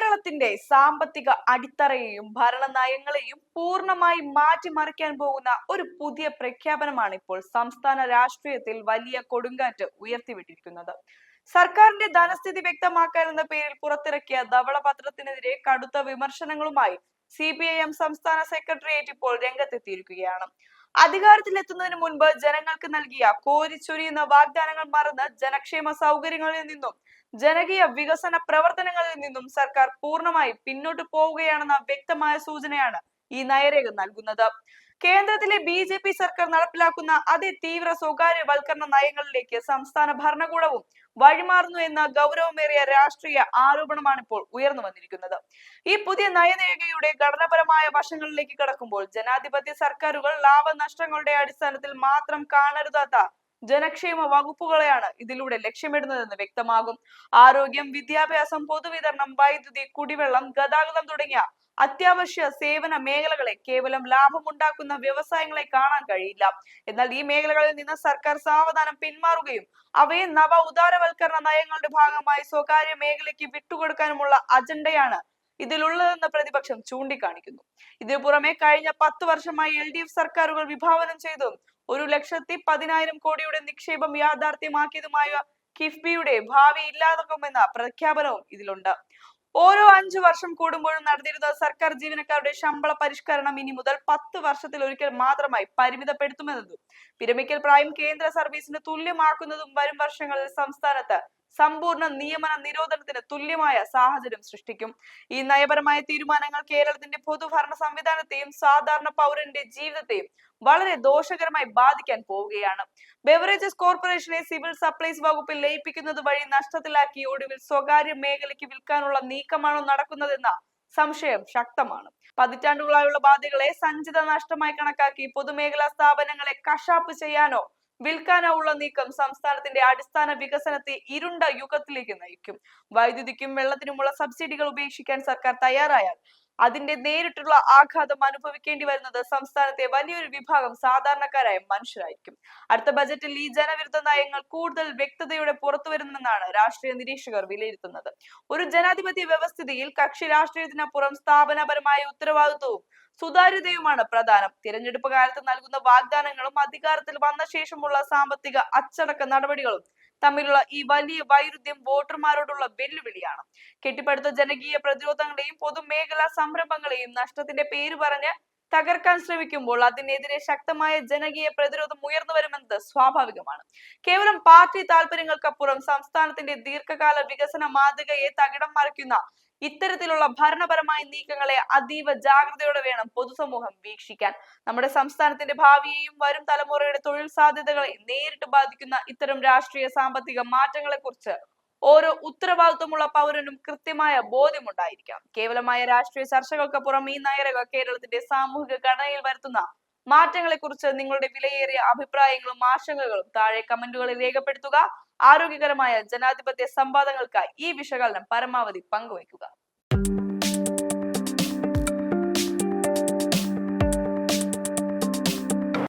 കേരളത്തിന്റെ സാമ്പത്തിക അടിത്തറയെയും ഭരണനയങ്ങളെയും പൂർണ്ണമായി മാറ്റിമറിക്കാൻ പോകുന്ന ഒരു പുതിയ പ്രഖ്യാപനമാണ് ഇപ്പോൾ സംസ്ഥാന രാഷ്ട്രീയത്തിൽ വലിയ കൊടുങ്കാറ്റ് ഉയർത്തിവിട്ടിരിക്കുന്നത്. സർക്കാരിന്റെ ധനസ്ഥിതി വ്യക്തമാക്കാൻ എന്ന പേരിൽ പുറത്തിറക്കിയ ധവളപത്രത്തിനെതിരെ കടുത്ത വിമർശനങ്ങളുമായി CPIM സംസ്ഥാന സെക്രട്ടേറിയറ്റ് ഇപ്പോൾ രംഗത്തെത്തിയിരിക്കുകയാണ്. അധികാരത്തിലെത്തുന്നതിന് മുൻപ് ജനങ്ങൾക്ക് നൽകിയ കോരിച്ചൊരിയുന്ന വാഗ്ദാനങ്ങൾ മറന്ന് ജനക്ഷേമ സൗകര്യങ്ങളിൽ നിന്നും ജനകീയ വികസന പ്രവർത്തനങ്ങളിൽ നിന്നും സർക്കാർ പൂർണ്ണമായി പിന്നോട്ട് പോവുകയാണെന്ന വ്യക്തമായ സൂചനയാണ് ഈ നയരേഖ നൽകുന്നത്. കേന്ദ്രത്തിലെ BJP സർക്കാർ നടപ്പിലാക്കുന്ന അതിതീവ്ര സ്വകാര്യവൽക്കരണ നയങ്ങളിലേക്ക് സംസ്ഥാന ഭരണകൂടവും വഴിമാറുന്നു എന്ന ഗൗരവമേറിയ രാഷ്ട്രീയ ആരോപണമാണ് ഇപ്പോൾ ഉയർന്നു വന്നിരിക്കുന്നത്. ഈ പുതിയ നയരേഖയുടെ ഘടനാപരമായ വശങ്ങളിലേക്ക് കടക്കുമ്പോൾ ജനാധിപത്യ സർക്കാരുകൾ ലാഭനഷ്ടങ്ങളുടെ അടിസ്ഥാനത്തിൽ മാത്രം കാണരുതാത്ത ജനക്ഷേമ വകുപ്പുകളെയാണ് ഇതിലൂടെ ലക്ഷ്യമിടുന്നതെന്ന് വ്യക്തമാകും. ആരോഗ്യം, വിദ്യാഭ്യാസം, പൊതുവിതരണം, വൈദ്യുതി, കുടിവെള്ളം, ഗതാഗതം തുടങ്ങിയ അത്യാവശ്യ സേവന മേഖലകളെ കേവലം ലാഭമുണ്ടാക്കുന്ന വ്യവസായങ്ങളെ കാണാൻ കഴിയില്ല. എന്നാൽ ഈ മേഖലകളിൽ നിന്ന് സർക്കാർ സാവധാനം പിന്മാറുകയും അവയെ നവ ഉദാരവൽക്കരണ നയങ്ങളുടെ ഭാഗമായി സ്വകാര്യ മേഖലയ്ക്ക് വിട്ടുകൊടുക്കാനുമുള്ള അജണ്ടയാണ് ഇതിലുള്ളതെന്ന് പ്രതിപക്ഷം ചൂണ്ടിക്കാണിക്കുന്നു. ഇതിനു പുറമെ കഴിഞ്ഞ 10 വർഷമായി LDF സർക്കാരുകൾ വിഭാവനം ചെയ്തും 1,10,000 കോടിയുടെ നിക്ഷേപം യാഥാർത്ഥ്യമാക്കിയതുമായ കിഫ്ബിയുടെ ഭാവി ഇല്ലാതാക്കുമെന്ന പ്രഖ്യാപനവും ഇതിലുണ്ട്. ഓരോ 5 വർഷം കൂടുമ്പോഴും നടന്നിരുന്ന സർക്കാർ ജീവനക്കാരുടെ ശമ്പള പരിഷ്കരണം ഇനി മുതൽ 10 വർഷത്തിൽ ഒരിക്കൽ മാത്രമായി പരിമിതപ്പെടുത്തുമെന്നതും വിരമിക്കൽ പ്രായം കേന്ദ്ര സർവീസിന് തുല്യമാക്കുന്നതും വരും വർഷങ്ങളിൽ സംസ്ഥാനത്ത് സമ്പൂർണ്ണ നിയമന നിരോധനത്തിന് തുല്യമായ സാഹചര്യം സൃഷ്ടിക്കും. ഈ നയപരമായ തീരുമാനങ്ങൾ കേരളത്തിന്റെ പൊതുഭരണ സംവിധാനത്തെയും സാധാരണ പൗരന്റെ ജീവിതത്തെയും വളരെ ദോഷകരമായി ബാധിക്കാൻ പോവുകയാണ്. ബെവറേജസ് കോർപ്പറേഷനെ സിവിൽ സപ്ലൈസ് വകുപ്പിൽ ലയിപ്പിക്കുന്നത് വഴി നഷ്ടത്തിലാക്കി ഒടുവിൽ സ്വകാര്യ മേഖലയ്ക്ക് വിൽക്കാനുള്ള നീക്കമാണോ നടക്കുന്നതെന്ന സംശയം ശക്തമാണ്. പതിറ്റാണ്ടുകളായുള്ള ബാധ്യതകളെ സഞ്ചിത നഷ്ടമായി കണക്കാക്കി പൊതുമേഖലാ സ്ഥാപനങ്ങളെ കശാപ്പ് ചെയ്യാനോ വിൽക്കാനോ ഉള്ള നീക്കം സംസ്ഥാനത്തിന്റെ അടിസ്ഥാന വികസനത്തെ ഇരുണ്ട യുഗത്തിലേക്ക് നയിക്കും. വൈദ്യുതിക്കും വെള്ളത്തിനുമുള്ള സബ്സിഡികൾ ഉപേക്ഷിക്കാൻ സർക്കാർ തയ്യാറായാൽ അതിന്റെ നേരിട്ടുള്ള ആഘാതം അനുഭവിക്കേണ്ടി വരുന്നത് സംസ്ഥാനത്തെ വലിയൊരു വിഭാഗം സാധാരണക്കാരായ മനുഷ്യരായിരിക്കും. അടുത്ത ബജറ്റിൽ ഈ ജനവിരുദ്ധ നയങ്ങൾ കൂടുതൽ വ്യക്തതയോടെ പുറത്തു വരുമെന്നാണ് രാഷ്ട്രീയ നിരീക്ഷകർ വിലയിരുത്തുന്നത്. ഒരു ജനാധിപത്യ വ്യവസ്ഥിതിയിൽ കക്ഷി രാഷ്ട്രീയത്തിനപ്പുറം സ്ഥാപനപരമായ ഉത്തരവാദിത്വവും സുതാര്യതയുമാണ് പ്രധാനം. തിരഞ്ഞെടുപ്പ് കാലത്ത് നൽകുന്ന വാഗ്ദാനങ്ങളും അധികാരത്തിൽ വന്ന ശേഷമുള്ള സാമ്പത്തിക അച്ചടക്ക നടപടികളും തമ്മിലുള്ള ഈ വലിയ വൈരുദ്ധ്യം വോട്ടർമാരോടുള്ള വെല്ലുവിളിയാണ്. കെട്ടിപ്പടുത്ത ജനകീയ പ്രതിരോധങ്ങളെയും പൊതുമേഖലാ സംരംഭങ്ങളെയും നഷ്ടത്തിന്റെ പേര് പറഞ്ഞ് തകർക്കാൻ ശ്രമിക്കുമ്പോൾ അതിനെതിരെ ശക്തമായ ജനകീയ പ്രതിരോധം ഉയർന്നു വരുമെന്നത് സ്വാഭാവികമാണ്. കേവലം പാർട്ടി താല്പര്യങ്ങൾക്കപ്പുറം സംസ്ഥാനത്തിന്റെ ദീർഘകാല വികസന മാതൃകയെ തകിടം മറിക്കുന്ന ഇത്തരത്തിലുള്ള ഭരണപരമായ നീക്കങ്ങളെ അതീവ ജാഗ്രതയോടെ വേണം പൊതുസമൂഹം വീക്ഷിക്കാൻ. നമ്മുടെ സംസ്ഥാനത്തിന്റെ ഭാവിയെയും വരും തലമുറയുടെ തൊഴിൽ സാധ്യതകളെ നേരിട്ട് ബാധിക്കുന്ന ഇത്തരം രാഷ്ട്രീയ സാമ്പത്തിക മാറ്റങ്ങളെ കുറിച്ച് ഓരോ ഉത്തരവാദിത്വമുള്ള പൗരനും കൃത്യമായ ബോധ്യമുണ്ടായിരിക്കാം. കേവലമായ രാഷ്ട്രീയ ചർച്ചകൾക്കപ്പുറം ഈ നയരേഖ കേരളത്തിന്റെ സാമൂഹിക ഘടനയിൽ വരുത്തുന്ന മാറ്റങ്ങളെ കുറിച്ച് നിങ്ങളുടെ വിലയേറിയ അഭിപ്രായങ്ങളും ആശങ്കകളും താഴെ കമന്റുകളിൽ രേഖപ്പെടുത്തുക. ആരോഗ്യകരമായ ജനാധിപത്യ സംവാദങ്ങൾക്കായി ഈ വിശകലനം പരമാവധി പങ്കുവയ്ക്കുക.